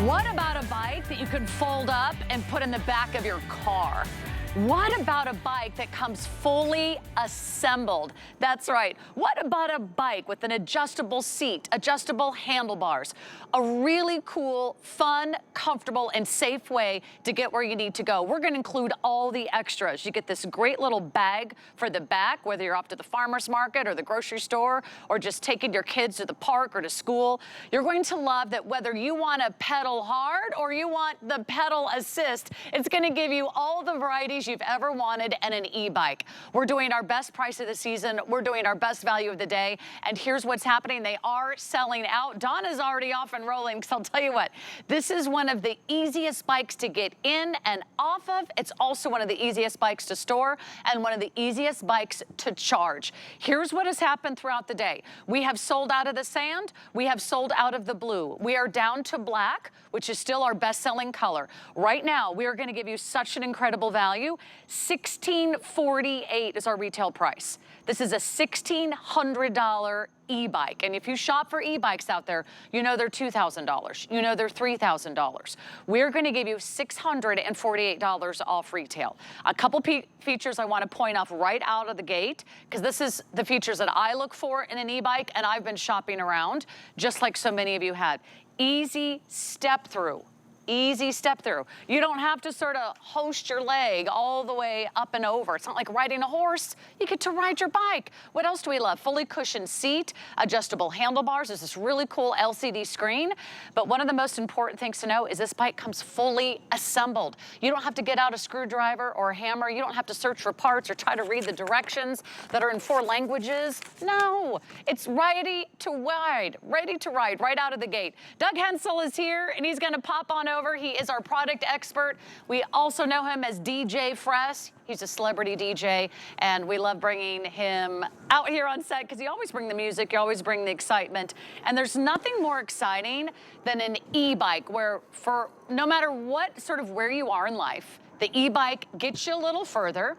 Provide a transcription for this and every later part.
What about a bike that you can fold up and put in the back of your car? What about a bike that comes fully assembled? That's right. What about a bike with an adjustable seat, adjustable handlebars? A really cool, fun, comfortable, and safe way to get where you need to go. We're going to include all the extras. You get this great little bag for the back, whether you're off to the farmer's market or the grocery store, or just taking your kids to the park or to school. You're going to love that whether you want to pedal hard or you want the pedal assist, it's going to give you all the varieties you've ever wanted and an e-bike. We're doing our best price of the season. We're doing our best value of the day. And here's what's happening. They are selling out. Donna's already off and rolling, because I'll tell you what, this is one of the easiest bikes to get in and off of. It's also one of the easiest bikes to store and one of the easiest bikes to charge. Here's what has happened throughout the day. We have sold out of the sand. We have sold out of the blue. We are down to black, which is still our best-selling color. Right now, we are going to give you such an incredible value. $1,648 is our retail price. This is a $1,600 e-bike. And if you shop for e-bikes out there, you know they're $2,000. You know they're $3,000. We're going to give you $648 off retail. A couple features I want to point off right out of the gate, because this is the features that I look for in an e-bike, and I've been shopping around, just like so many of you had. Easy step through. Easy step through. You don't have to sort of hoist your leg all the way up and over. It's not like riding a horse. You get to ride your bike. What else do we love? Fully cushioned seat, adjustable handlebars. There's this really cool LCD screen. But one of the most important things to know is this bike comes fully assembled. You don't have to get out a screwdriver or a hammer. You don't have to search for parts or try to read the directions that are in 4 languages. No, it's ready to ride right out of the gate. Doug Hensel is here, and he's going to pop on over. He is our product expert. We also know him as DJ Fresh. He's a celebrity DJ, and we love bringing him out here on set because you always bring the music, you always bring the excitement. And there's nothing more exciting than an e-bike where, for no matter what sort of where you are in life, the e-bike gets you a little further.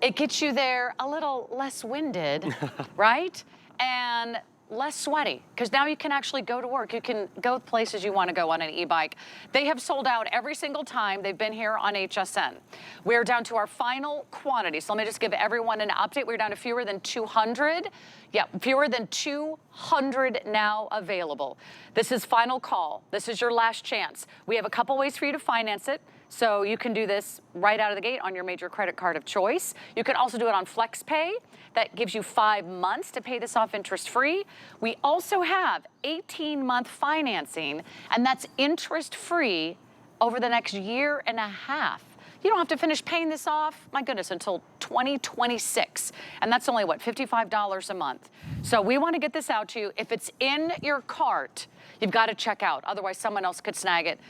It gets you there a little less winded, right? And less sweaty, because now you can actually go to work. You can go places you want to go on an e-bike. They have sold out every single time they've been here on HSN. We're down to our final quantity. So let me just give everyone an update. We're down to fewer than 200. Yeah, fewer than 200 now available. This is final call. This is your last chance. We have a couple ways for you to finance it. So you can do this right out of the gate on your major credit card of choice. You can also do it on FlexPay. That gives you 5 months to pay this off interest-free. We also have 18-month financing, and that's interest-free over the next year and a half. You don't have to finish paying this off, my goodness, until 2026. And that's only, what, $55 a month. So we want to get this out to you. If it's in your cart, you've got to check out. Otherwise, someone else could snag it.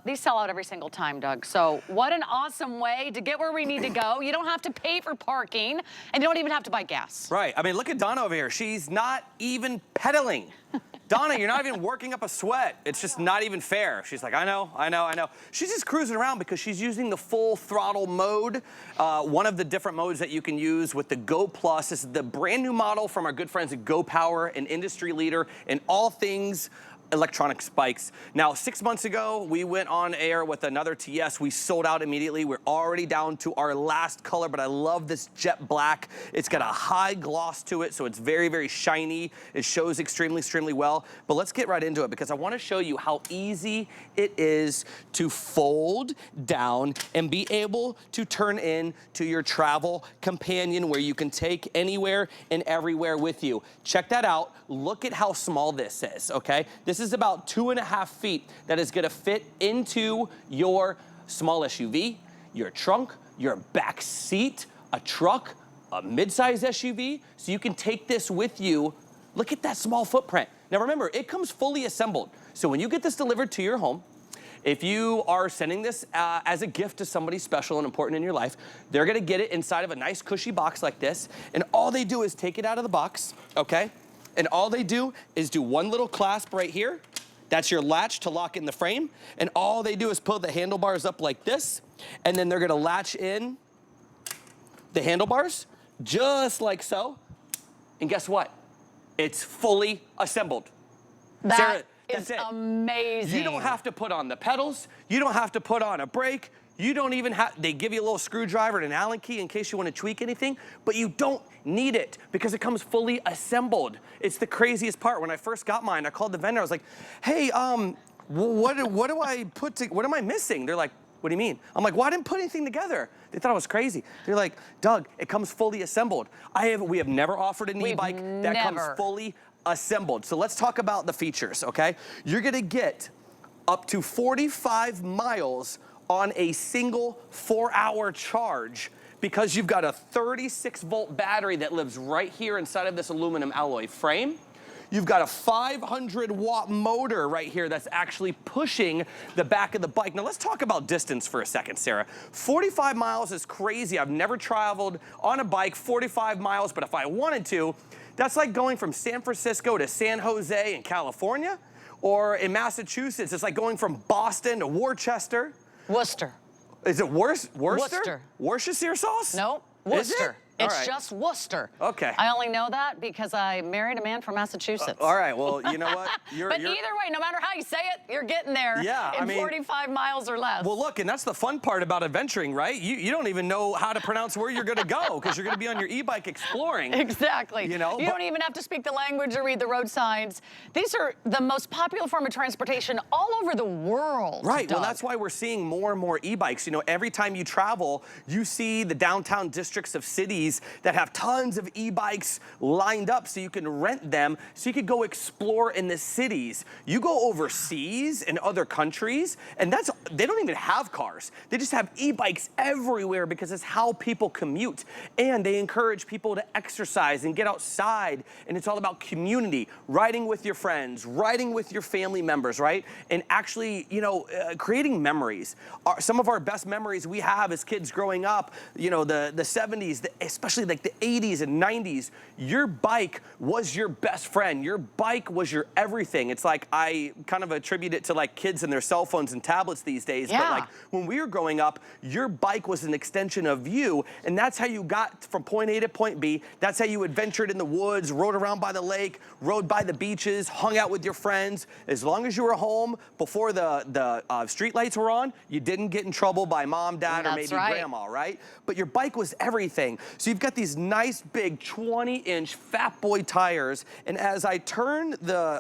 These sell out every single time, Doug. So what an awesome way to get where we need to go. You don't have to pay for parking, and you don't even have to buy gas. Right. I mean, look at Donna over here. She's not even pedaling. Donna, you're not even working up a sweat. It's just not even fair. She's like, I know. She's just cruising around because she's using the full throttle mode, one of the different modes that you can use with the GoPlus. This is the brand new model from our good friends at GoPower, an industry leader in all things electronic spikes. Now, 6 months ago, we went on air with another TS. We sold out immediately. We're already down to our last color, but I love this jet black. It's got a high gloss to it, so it's very, very shiny. It shows extremely, extremely well. But let's get right into it, because I want to show you how easy it is to fold down and be able to turn into your travel companion where you can take anywhere and everywhere with you. Check that out. Look at how small this is, okay? This is about 2.5 feet that is gonna fit into your small SUV, your trunk, your back seat, a truck, a mid-size SUV, so you can take this with you. Look at that small footprint. Now remember, it comes fully assembled. So when you get this delivered to your home, if you are sending this as a gift to somebody special and important in your life, they're gonna get it inside of a nice cushy box like this, and all they do is take it out of the box, okay? And all they do is do one little clasp right here. That's your latch to lock in the frame. And all they do is pull the handlebars up like this, and then they're gonna latch in the handlebars, just like so. And guess what? It's fully assembled. Sarah, is That's it. amazing. You don't have to put on the pedals. You don't have to put on a brake. You don't even have, they give you a little screwdriver and an Allen key in case you want to tweak anything, but you don't need it because it comes fully assembled. It's the craziest part. When I first got mine, I called the vendor. I was like, hey, what am I missing? They're like, what do you mean? I'm like, well, I didn't put anything together. They thought I was crazy. They're like, Doug, it comes fully assembled. We have never offered an e-bike that comes fully assembled. So let's talk about the features, okay? You're gonna get up to 45 miles on a single 4-hour charge because you've got a 36-volt battery that lives right here inside of this aluminum alloy frame. You've got a 500-watt motor right here that's actually pushing the back of the bike. Now let's talk about distance for a second, Sarah. 45 miles is crazy. I've never traveled on a bike 45 miles, but if I wanted to, that's like going from San Francisco to San Jose in California, or in Massachusetts, it's like going from Boston to Worcester. Worcester. Is it Worcester? Worcester. Worcestershire sauce? No, Worcester. It's right. just Worcester. Okay. I only know that because I married a man from Massachusetts. All right, well, you know what? But either way, no matter how you say it, you're getting there in 45 miles or less. Well, look, and that's the fun part about adventuring, right? You don't even know how to pronounce where you're gonna go because you're gonna be on your e-bike exploring. Exactly. You know? You don't even have to speak the language or read the road signs. These are the most popular form of transportation all over the world. Right, Doug. well, that's why we're seeing more and more e-bikes. You know, every time you travel, you see the downtown districts of cities that have tons of e-bikes lined up so you can rent them so you could go explore in the cities. You go overseas in other countries and they don't even have cars. They just have e-bikes everywhere because it's how people commute. And they encourage people to exercise and get outside, and it's all about community, riding with your friends, riding with your family members, right? And actually, you know, creating memories. Some of our best memories we have as kids growing up, you know, the 70s, especially like the 80s and 90s, your bike was your best friend. Your bike was your everything. It's like, I kind of attribute it to like kids and their cell phones and tablets these days. Yeah. But like when we were growing up, your bike was an extension of you, and that's how you got from point A to point B. That's how you adventured in the woods, rode around by the lake, rode by the beaches, hung out with your friends. As long as you were home before the street lights were on, you didn't get in trouble by mom, dad, or maybe grandma, right? But your bike was everything. So you've got these nice big 20-inch fat boy tires, and as I turn the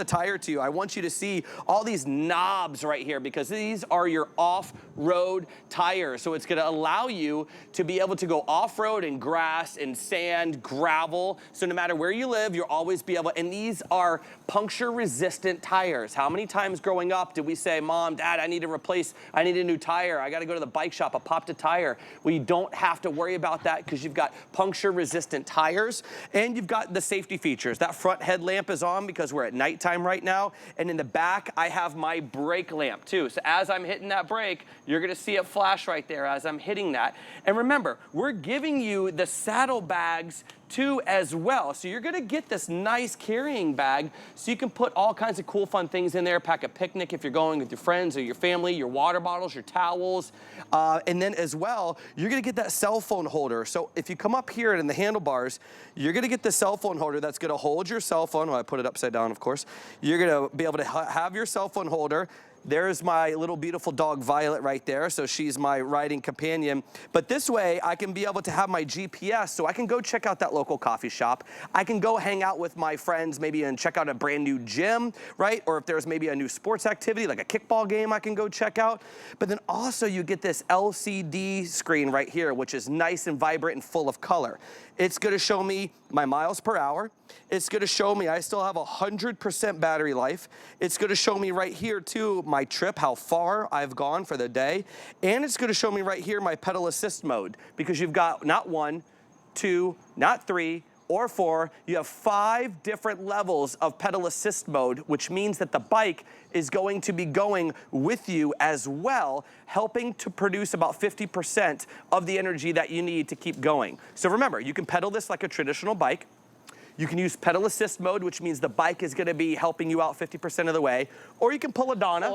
tire to you, I want you to see all these knobs right here because these are your off-road tires. So it's gonna allow you to be able to go off-road in grass and sand, gravel. So no matter where you live, you'll always be able, and these are puncture-resistant tires. How many times growing up did we say, Mom, Dad, I need a new tire. I gotta go to the bike shop, I popped a tire. Well, you don't have to worry about that because you've got puncture-resistant tires, and you've got the safety features. That front headlamp is on because we're at nighttime right now, and in the back I have my brake lamp too. So as I'm hitting that brake, you're gonna see it flash right there as I'm hitting that. And remember, we're giving you the saddlebags too as well. So you're gonna get this nice carrying bag so you can put all kinds of cool fun things in there, pack a picnic if you're going with your friends or your family, your water bottles, your towels. And then as well, you're gonna get that cell phone holder. So if you come up here in the handlebars, you're gonna get the cell phone holder that's gonna hold your cell phone. Well, I put it upside down, of course. You're gonna be able to have your cell phone holder. There's my little beautiful dog Violet right there, so she's my riding companion. But this way, I can be able to have my GPS, so I can go check out that local coffee shop. I can go hang out with my friends maybe and check out a brand new gym, right? Or if there's maybe a new sports activity, like a kickball game I can go check out. But then also you get this LCD screen right here, which is nice and vibrant and full of color. It's gonna show me my miles per hour. It's gonna show me I still have 100% battery life. It's gonna show me right here too, my trip, how far I've gone for the day. And it's gonna show me right here my pedal assist mode, because you've got not 1, 2, not 3, or 4, you have 5 different levels of pedal assist mode, which means that the bike is going to be going with you as well, helping to produce about 50% of the energy that you need to keep going. So remember, you can pedal this like a traditional bike. You can use pedal assist mode, which means the bike is gonna be helping you out 50% of the way. Or you can pull a Donna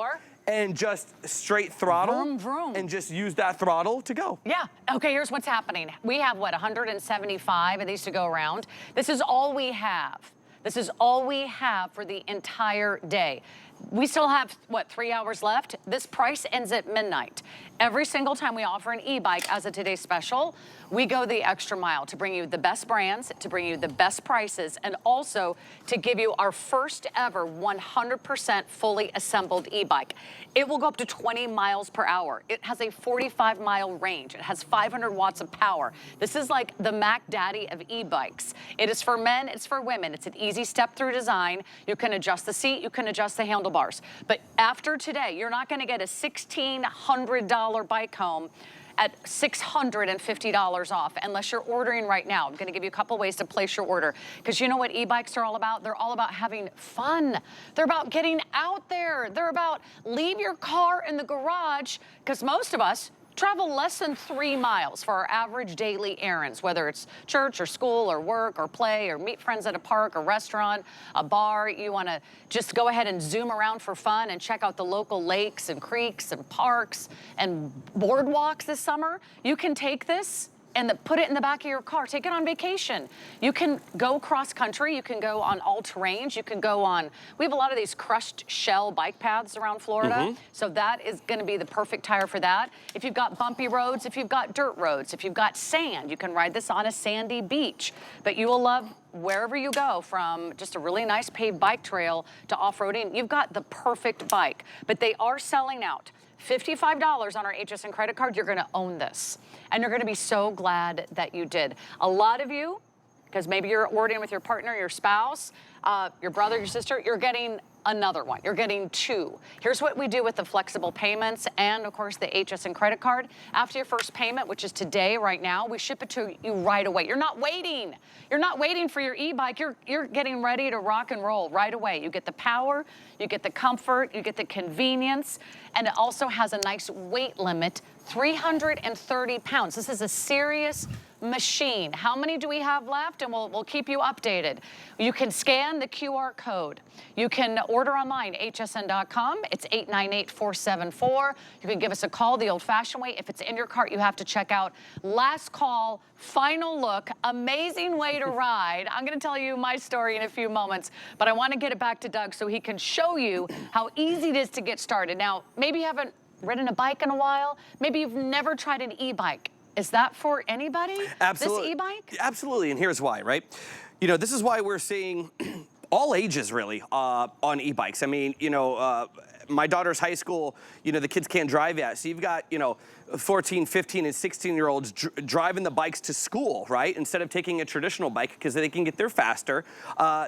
and just straight throttle vroom, vroom. and just use that throttle to go. Yeah, okay, here's what's happening. We have, what, 175 of these to go around? This is all we have. This is all we have for the entire day. We still have, what, 3 hours left? This price ends at midnight. Every single time we offer an e-bike as a today's special, we go the extra mile to bring you the best brands, to bring you the best prices, and also to give you our first ever 100% fully assembled e-bike. It will go up to 20 miles per hour. It has a 45-mile range. It has 500 watts of power. This is like the Mac Daddy of e-bikes. It is for men, it's for women. It's an easy step-through design. You can adjust the seat, you can adjust the handlebars. But after today, you're not gonna get a $1,600 bike home at $650 off unless you're ordering right now. I'm gonna give you a couple ways to place your order, because you know what e-bikes are all about? They're all about having fun. They're about getting out there. They're about leave your car in the garage, because most of us travel less than 3 miles for our average daily errands, whether it's church or school or work or play or meet friends at a park or restaurant, a bar. You wanna just go ahead and zoom around for fun and check out the local lakes and creeks and parks and boardwalks this summer. You can take this and put it in the back of your car. Take it on vacation. You can go cross country. You can go on all terrains. You can go on, we have a lot of these crushed shell bike paths around Florida. So that is gonna be the perfect tire for that. If you've got bumpy roads, if you've got dirt roads, if you've got sand, you can ride this on a sandy beach. But you will love wherever you go, from just a really nice paved bike trail to off-roading. You've got the perfect bike. But they are selling out. $55 on our HSN credit card, you're gonna own this. And you're gonna be so glad that you did. A lot of you, because maybe you're ordering with your partner, your spouse, your brother, your sister, you're getting another one. You're getting 2. Here's what we do with the flexible payments and, of course, the HSN credit card. After your first payment, which is today, right now, we ship it to you right away. You're not waiting. You're not waiting for your e-bike. You're getting ready to rock and roll right away. You get the power, you get the comfort, you get the convenience, and it also has a nice weight limit, 330 pounds. This is a serious machine. How many do we have left? And we'll keep you updated. You can scan the QR code. You can order online, hsn.com. It's 898-474. You can give us a call the old-fashioned way. If it's in your cart, you have to check out. Last call, final look, amazing way to ride. I'm gonna tell you my story in a few moments, but I wanna get it back to Doug so he can show you how easy it is to get started. Now, maybe you haven't ridden a bike in a while. Maybe you've never tried an e-bike. Is that for anybody? Absolutely. This e-bike? Absolutely, and here's why, right? You know, this is why we're seeing all ages really on e-bikes. I mean, you know, my daughter's high school, you know, the kids can't drive yet. So you've got, you know, 14, 15, and 16-year-olds driving the bikes to school, right? Instead of taking a traditional bike, because they can get there faster.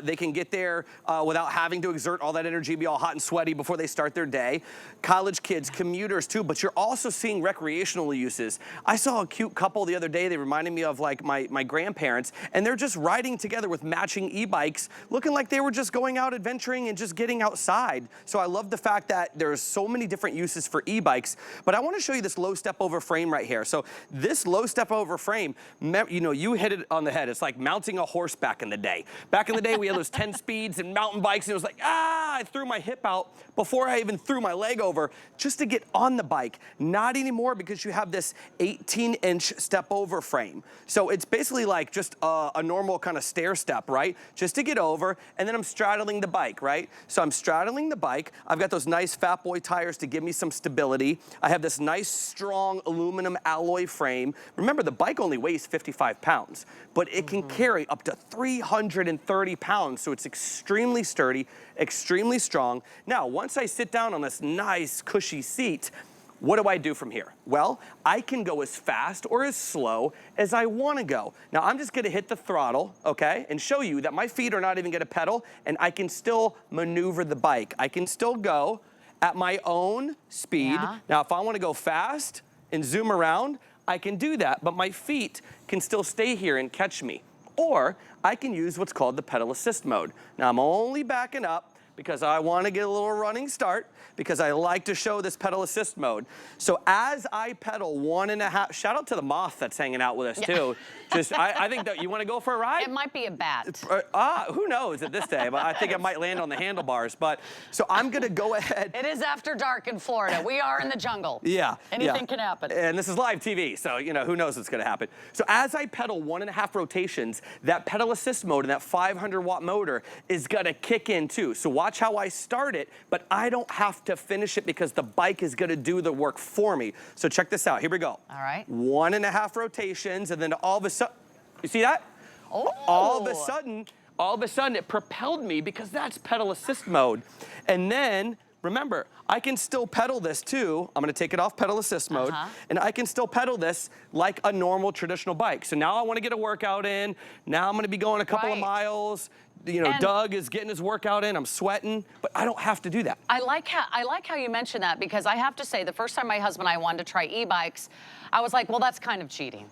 They can get there without having to exert all that energy, be all hot and sweaty before they start their day. College kids, commuters too, but you're also seeing recreational uses. I saw a cute couple the other day. They reminded me of like my grandparents, and they're just riding together with matching e-bikes, looking like they were just going out adventuring and just getting outside. So I love the fact that there's so many different uses for e-bikes, but I want to show you this low step over frame right here. So this low step over frame, you know, you hit it on the head. It's like mounting a horse back in the day. Back in the day, we had those 10 speeds and mountain bikes, and it was like, I threw my hip out before I even threw my leg over just to get on the bike. Not anymore, because you have this 18-inch step over frame. So it's basically like just a normal kind of stair step, right? Just to get over, and then I'm straddling the bike, right? So I'm straddling the bike. I've got those nice Fat Boy tires to give me some stability. I have this nice, strong aluminum alloy frame. Remember, the bike only weighs 55 pounds, but it can carry up to 330 pounds, so it's extremely sturdy, extremely strong. Now, once I sit down on this nice, cushy seat, what do I do from here? Well, I can go as fast or as slow as I want to go. Now, I'm just going to hit the throttle, okay, and show you that my feet are not even going to pedal, and I can still maneuver the bike. I can still go at my own speed. Yeah. Now, if I want to go fast and zoom around, I can do that, but my feet can still stay here and catch me. Or I can use what's called the pedal assist mode. Now, I'm only backing up because I want to get a little running start because I like to show this pedal assist mode. So as I pedal 1.5, shout out to the moth that's hanging out with us too. Just, I think that you want to go for a ride? It might be a bat. Who knows at this day, but I think it might land on the handlebars. But so I'm gonna go ahead. It is after dark in Florida. We are in the jungle. Yeah. Anything can happen. And this is live TV, so you know, who knows what's gonna happen. So as I pedal 1.5 rotations, that pedal assist mode and that 500-watt motor is gonna kick in too. So watch how I start it, but I don't have to finish it because the bike is gonna do the work for me. So check this out, here we go. All right. 1.5 rotations, and then all of a sudden, you see that? Oh. All of a sudden it propelled me because that's pedal assist mode. And then, remember, I can still pedal this too. I'm gonna take it off pedal assist mode, and I can still pedal this like a normal traditional bike. So now I wanna get a workout in. Now I'm gonna be going a couple of miles. You know, Doug is getting his workout in, I'm sweating, but I don't have to do that. I like how you mentioned that, because I have to say, the first time my husband and I wanted to try e-bikes, I was like, well, that's kind of cheating.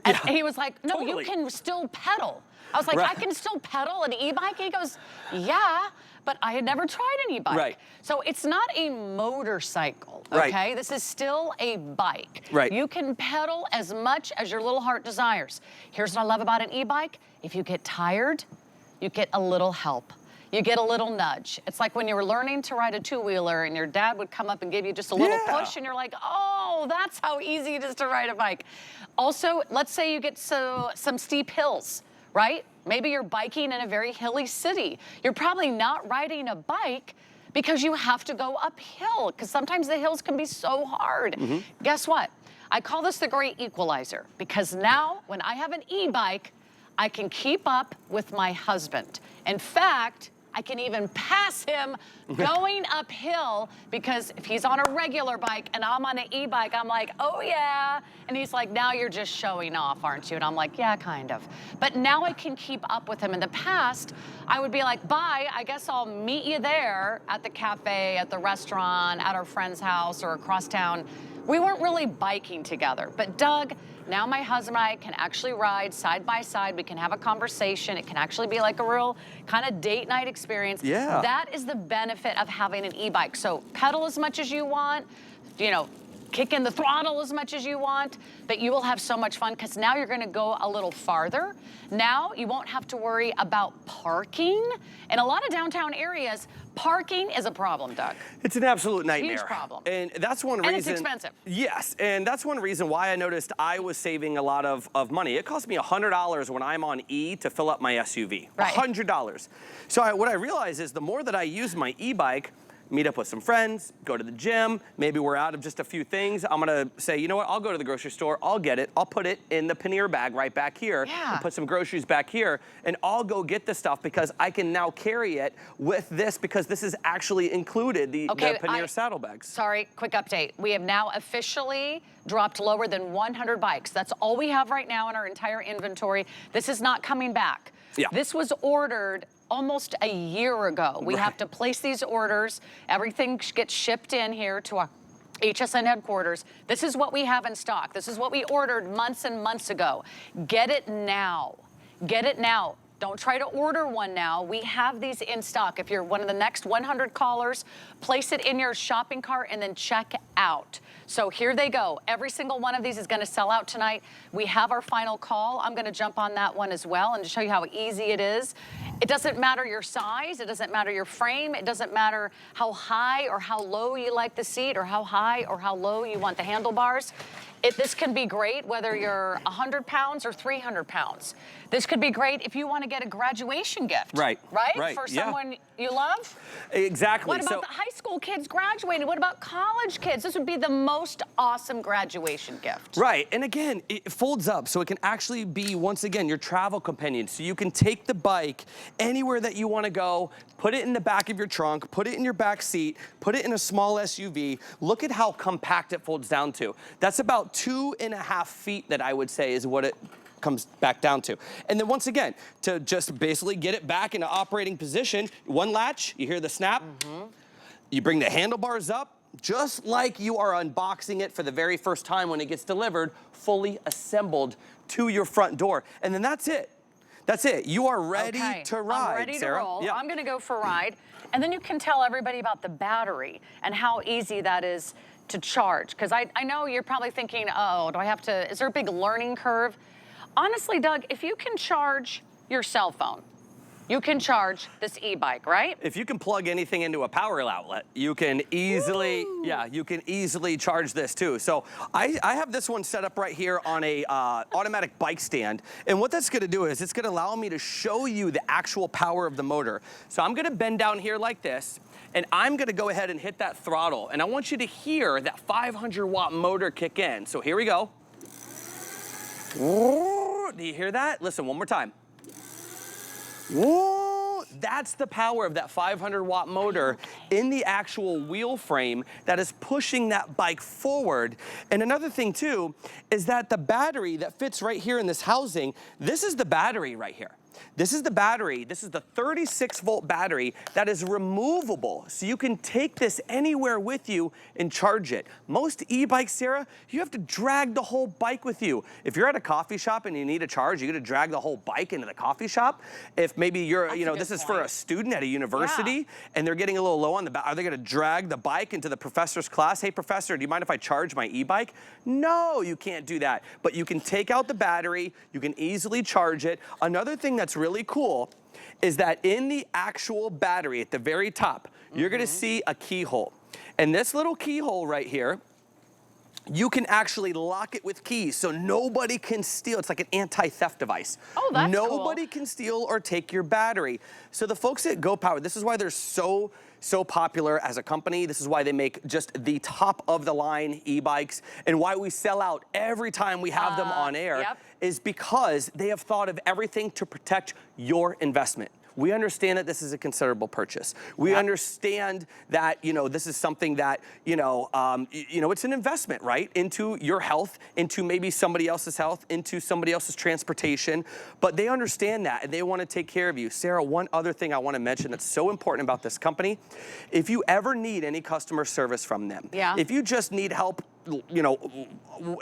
And he was like, no, you can still pedal. I was like, I can still pedal an e-bike? He goes, yeah, but I had never tried an e-bike. So it's not a motorcycle, okay? This is still a bike. You can pedal as much as your little heart desires. Here's what I love about an e-bike. If you get tired, you get a little help. You get a little nudge. It's like when you were learning to ride a two-wheeler and your dad would come up and give you just a little push, and you're like, oh, that's how easy it is to ride a bike. Also, let's say you get some steep hills, right? Maybe you're biking in a very hilly city. You're probably not riding a bike because you have to go uphill, because sometimes the hills can be so hard. Guess what? I call this the great equalizer, because now when I have an e-bike, I can keep up with my husband. In fact, I can even pass him going uphill, because if he's on a regular bike and I'm on an e-bike, I'm like, oh yeah. And he's like, now you're just showing off, aren't you? And I'm like, yeah, kind of. But now I can keep up with him. In the past, I would be like, bye, I guess I'll meet you there at the cafe, at the restaurant, at our friend's house, or across town. We weren't really biking together. But Doug, now my husband and I can actually ride side by side. We can have a conversation. It can actually be like a real kind of date night experience. That is the benefit of having an e-bike. So pedal as much as you want, you know, kick in the throttle as much as you want, but you will have so much fun, because now you're gonna go a little farther. Now you won't have to worry about parking. In a lot of downtown areas, parking is a problem, Doug. It's an absolute nightmare. Huge problem. And that's one reason. And it's expensive. Yes, and that's one reason why I noticed I was saving a lot of money. It cost me $100 when I'm on E to fill up my SUV. $100. So what I realized is the more that I use my e-bike, meet up with some friends, go to the gym, maybe we're out of just a few things, I'm gonna say, you know what, I'll go to the grocery store, I'll get it, I'll put it in the pannier bag right back here, and put some groceries back here, and I'll go get the stuff, because I can now carry it with this, because this is actually included, the pannier saddlebags. Sorry, quick update. We have now officially dropped lower than 100 bikes. That's all we have right now in our entire inventory. This is not coming back. This was ordered almost a year ago. We have to place these orders. Everything gets shipped in here to our HSN headquarters. This is what we have in stock. This is what we ordered months and months ago. Get it now. Get it now. Don't try to order one now. We have these in stock. If you're one of the next 100 callers, place it in your shopping cart and then check out. So here they go. Every single one of these is gonna sell out tonight. We have our final call. I'm gonna jump on that one as well and show you how easy it is. It doesn't matter your size, it doesn't matter your frame, it doesn't matter how high or how low you like the seat, or how high or how low you want the handlebars. This can be great whether you're 100 pounds or 300 pounds. This could be great if you want to get a graduation gift. Right? For someone you love? Exactly. What about the high school kids graduating? What about college kids? This would be the most awesome graduation gift. Right, and again, it folds up, so it can actually be, once again, your travel companion. So you can take the bike anywhere that you want to go, put it in the back of your trunk, put it in your back seat, put it in a small SUV. Look at how compact it folds down to. That's about 2.5 feet, that I would say is what it comes back down to. And then once again, to just basically get it back in an operating position, one latch, you hear the snap, you bring the handlebars up, just like you are unboxing it for the very first time when it gets delivered, fully assembled to your front door. And then that's it. That's it. You are ready to ride, I'm ready Sarah. to roll. I'm gonna go for a ride. And then you can tell everybody about the battery and how easy that is to charge. Because I know you're probably thinking, oh, is there a big learning curve? Honestly, Doug, if you can charge your cell phone, you can charge this e-bike, right? If you can plug anything into a power outlet, you can easily, you can easily charge this too. So I have this one set up right here on a automatic bike stand. And what that's gonna do is it's gonna allow me to show you the actual power of the motor. So I'm gonna bend down here like this, and I'm gonna go ahead and hit that throttle. And I want you to hear that 500-watt motor kick in. So here we go. Do you hear that? Listen, one more time. Whoa, that's the power of that 500-watt motor in the actual wheel frame that is pushing that bike forward. And another thing too is that the battery that fits right here in this housing, this is the battery right here. This is the battery. This is the 36-volt battery that is removable. So you can take this anywhere with you and charge it. Most e-bikes, Sarah, you have to drag the whole bike with you. If you're at a coffee shop and you need a charge, you're gonna drag the whole bike into the coffee shop. If maybe you're, this is for a student at a university and they're getting a little low on the are they gonna drag the bike into the professor's class? Hey, professor, do you mind if I charge my e-bike? No, you can't do that. But you can take out the battery, you can easily charge it. Another thing that's really cool is that in the actual battery at the very top, you're gonna see a keyhole. And this little keyhole right here, you can actually lock it with keys so nobody can steal. It's like an anti-theft device. Oh, that's cool. Nobody can steal or take your battery. So the folks at GoPower, this is why they're so popular as a company. This is why they make just the top of the line e-bikes and why we sell out every time we have them on air is because they have thought of everything to protect your investment. We understand that this is a considerable purchase. We understand that, this is something that, it's an investment, right? Into your health, into maybe somebody else's health, into somebody else's transportation. But they understand that and they want to take care of you. Sarah, one other thing I want to mention that's so important about this company, if you ever need any customer service from them, if you just need help,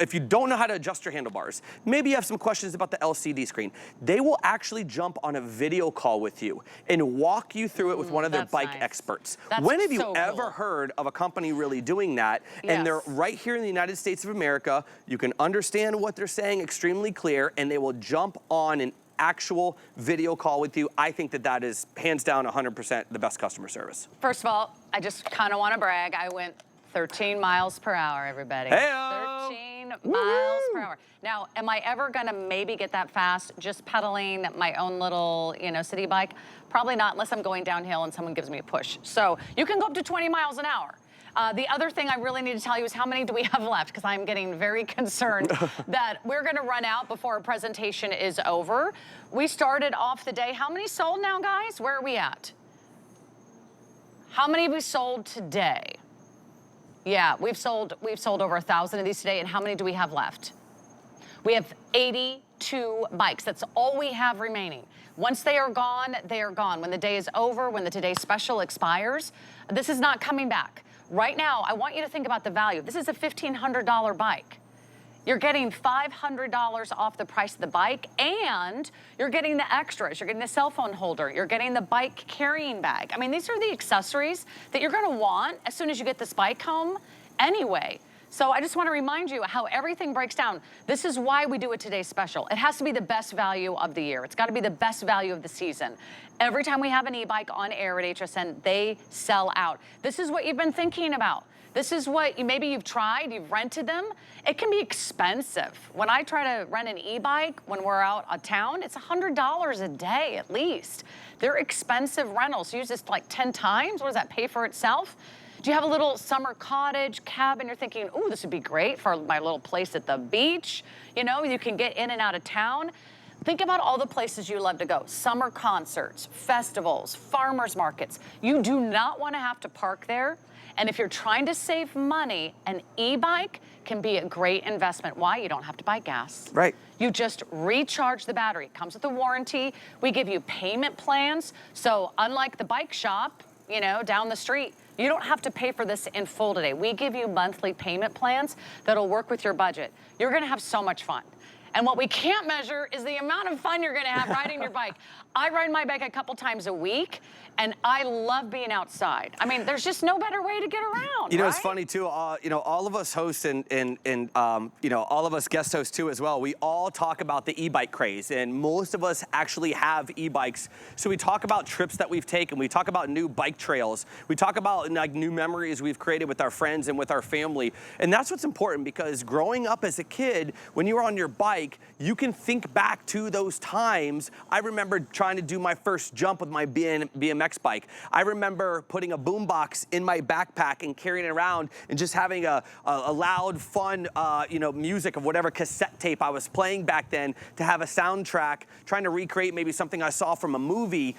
if you don't know how to adjust your handlebars, maybe you have some questions about the LCD screen, they will actually jump on a video call with you and walk you through it with one of their bike experts. When have you ever heard of a company really doing that? And they're right here in the United States of America. You can understand what they're saying extremely clear, and they will jump on an actual video call with you. I think that is hands down 100% the best customer service. First of all, I just kind of want to brag. I went 13 miles per hour, everybody. Hey-o. 13 miles per hour. Now, am I ever gonna maybe get that fast just pedaling my own little, city bike? Probably not unless I'm going downhill and someone gives me a push. So you can go up to 20 miles an hour. The other thing I really need to tell you is how many do we have left? Because I'm getting very concerned that we're gonna run out before our presentation is over. We started off the day, how many sold now, guys? Where are we at? How many have we sold today? Yeah, we've sold over 1,000 of these today, and how many do we have left? We have 82 bikes. That's all we have remaining. Once they are gone, they are gone. When the day is over, when the today's special expires, this is not coming back. Right now, I want you to think about the value. This is a $1,500 bike. You're getting $500 off the price of the bike, and you're getting the extras. You're getting the cell phone holder. You're getting the bike carrying bag. I mean, these are the accessories that you're gonna want as soon as you get this bike home anyway. So I just wanna remind you how everything breaks down. This is why we do a Today Special. It has to be the best value of the year. It's gotta be the best value of the season. Every time we have an e-bike on air at HSN, they sell out. This is what you've been thinking about. This is what maybe you've tried, you've rented them. It can be expensive. When I try to rent an e-bike when we're out of town, it's $100 a day at least. They're expensive rentals. You use this like 10 times. What does that pay for itself? Do you have a little summer cottage cabin? You're thinking, ooh, this would be great for my little place at the beach. You can get in and out of town. Think about all the places you love to go. Summer concerts, festivals, farmers markets. You do not want to have to park there. And if you're trying to save money, an e-bike can be a great investment. Why? You don't have to buy gas. Right. You just recharge the battery. It comes with a warranty. We give you payment plans. So unlike the bike shop, down the street, you don't have to pay for this in full today. We give you monthly payment plans that'll work with your budget. You're gonna have so much fun. And what we can't measure is the amount of fun you're gonna have riding your bike. I ride my bike a couple times a week, And I love being outside. I mean, there's just no better way to get around, You know, right? it's funny too, you know, all of us hosts and you know, all of us guest hosts too as well, we all talk about the e-bike craze, and most of us actually have e-bikes. So we talk about trips that we've taken, we talk about new bike trails, we talk about like new memories we've created with our friends and with our family. And that's what's important, because growing up as a kid, when you were on your bike, you can think back to those times. I remember trying to do my first jump with my BMX bike. I remember putting a boombox in my backpack and carrying it around and just having a loud, fun, you know, music of whatever cassette tape I was playing back then to have a soundtrack, trying to recreate maybe something I saw from a movie.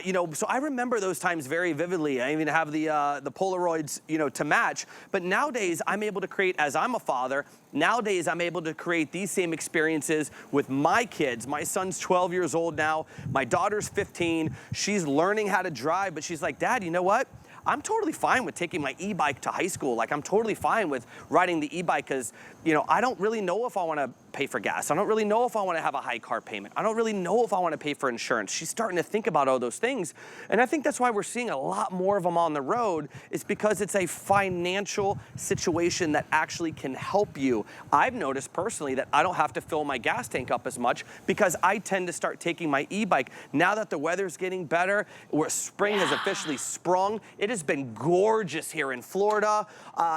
You know, so I remember those times very vividly. I even have the Polaroids, you know, to match. But nowadays, I'm able to create, as I'm a father, nowadays I'm able to create these same experiences with my kids. My son's 12 years old now. My daughter's 15. She's learning how to drive, but she's like, Dad, you know what? I'm totally fine with taking my e-bike to high school. Like, I'm totally fine with riding the e-bike because, you know, I don't really know if I want to pay for gas. I don't really know if I want to have a high car payment. I don't really know if I want to pay for insurance. She's starting to think about all those things. And I think that's why we're seeing a lot more of them on the road, is because it's a financial situation that actually can help you. I've noticed personally that I don't have to fill my gas tank up as much because I tend to start taking my e-bike. Now that the weather's getting better, where spring has officially sprung, it has been gorgeous here in Florida,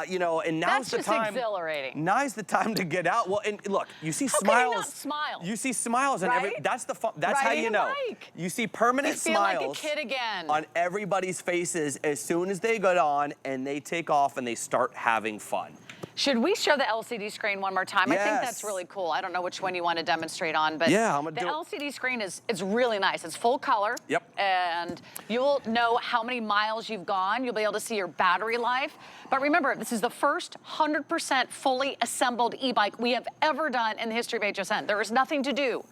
you know, and now's the time. That's just exhilarating. Now's the time to get out. Well, and look, you see How smiles. can you not smile? You see smiles on every. Right? That's the fun. That's how Riding you a know. bike. You see permanent I feel smiles like a kid again. on everybody's faces as soon as they get on and they take off and they start having fun. Should we show the LCD screen one more time? Yes. I think that's really cool. I don't know which one you want to demonstrate on, but Yeah, I'm gonna the do it. LCD screen is really nice. It's full color. Yep. And you'll know how many miles you've gone. You'll be able to see your battery life. But remember, this is the first 100% fully assembled e-bike we have ever done in the history of HSN. There is nothing to do.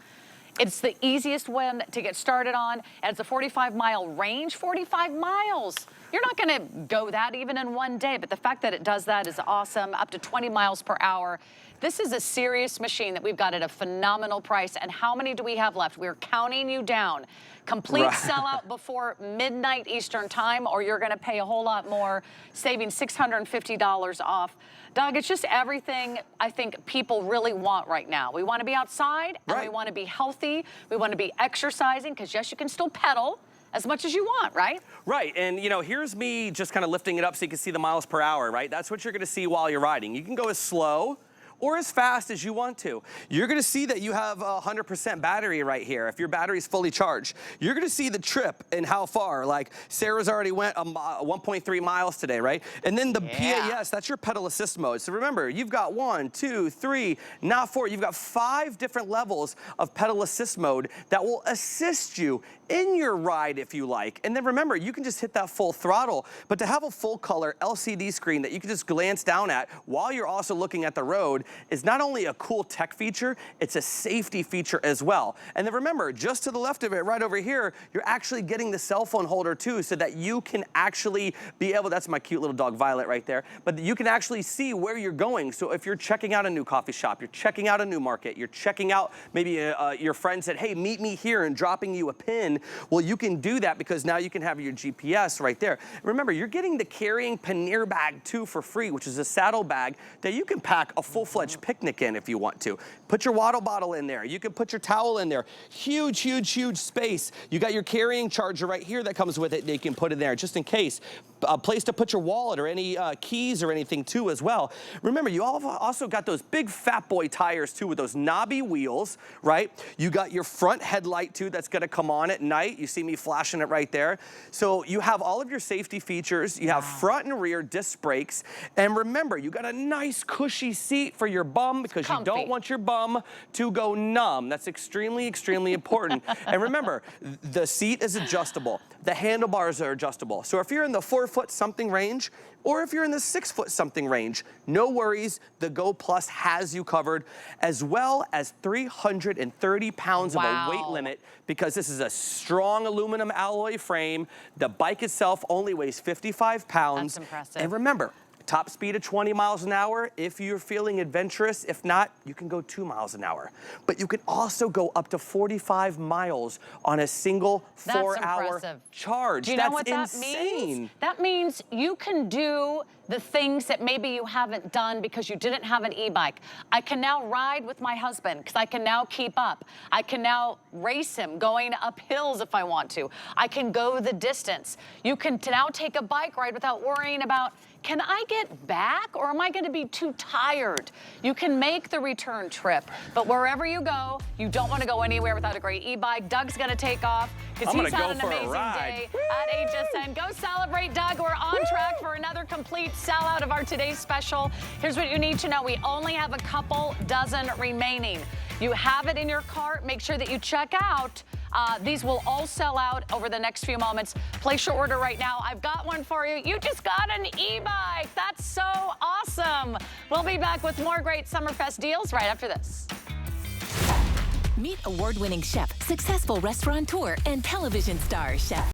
It's the easiest one to get started on, and it's a 45-mile range. 45 miles. You're not going to go that even in one day, but the fact that it does that is awesome, up to 20 miles per hour. This is a serious machine that we've got at a phenomenal price. And how many do we have left? We're counting you down. Complete sellout before midnight Eastern time, or you're going to pay a whole lot more, saving $650 off. Doug, it's just everything I think people really want right now. We want to be outside, and we want to be healthy. We want to be exercising, because yes, you can still pedal as much as you want, right? Right, and you know, here's me just kind of lifting it up so you can see the miles per hour, right? That's what you're gonna see while you're riding. You can go as slow or as fast as you want to. You're gonna see that you have 100% battery right here if your battery's fully charged. You're gonna see the trip and how far. Like Sarah's already went 1.3 miles today, right? And then the PAS, that's your pedal assist mode. So remember, you've got 1, 2, 3, now 4. You've got 5 different levels of pedal assist mode that will assist you in your ride if you like. And then remember, you can just hit that full throttle, but to have a full color LCD screen that you can just glance down at while you're also looking at the road is not only a cool tech feature, it's a safety feature as well. And then remember, just to the left of it, right over here, you're actually getting the cell phone holder too, so that you can actually be able, that's my cute little dog Violet right there, but you can actually see where you're going. So if you're checking out a new coffee shop, you're checking out a new market, you're checking out maybe your friend said, hey, meet me here, and dropping you a pin, well, you can do that because now you can have your GPS right there. Remember, you're getting the carrying pannier bag too for free, which is a saddle bag that you can pack a full-fledged picnic in if you want to. Put your water bottle in there. You can put your towel in there. Huge, huge, huge space. You got your carrying charger right here that comes with it that you can put in there just in case. A place to put your wallet or any keys or anything too as well. Remember, you also got those big fat boy tires too with those knobby wheels, right? You got your front headlight too that's gonna come on at night. You see me flashing it right there. So you have all of your safety features. You have front and rear disc brakes. And remember, you got a nice cushy seat for your bum because you don't want your bum to go numb. That's extremely, extremely important. And remember, the seat is adjustable. The handlebars are adjustable. So if you're in the 4-foot-something range, or if you're in the 6-foot-something range, no worries, the GoPlus has you covered, as well as 330 pounds of a weight limit, because this is a strong aluminum alloy frame. The bike itself only weighs 55 pounds. That's impressive. And remember, Top speed of 20 miles an hour if you're feeling adventurous. If not, you can go 2 miles an hour. But you can also go up to 45 miles on a single 4-hour charge. Do you know what that means? That means you can do the things that maybe you haven't done because you didn't have an e-bike. I can now ride with my husband because I can now keep up. I can now race him going up hills if I want to. I can go the distance. You can now take a bike ride without worrying about, can I get back or am I going to be too tired? You can make the return trip, but wherever you go, you don't want to go anywhere without a great e-bike. Doug's going to take off because he's had an amazing day at HSN. Go celebrate, Doug. We're on track for another complete sellout of our today's special. Here's what you need to know. We only have a couple dozen remaining. You have it in your cart. Make sure that you check out. These will all sell out over the next few moments. Place your order right now. I've got one for you. You just got an e-bike. That's so awesome. We'll be back with more great Summerfest deals right after this. Meet award-winning chef, successful restaurateur, and television star, Chef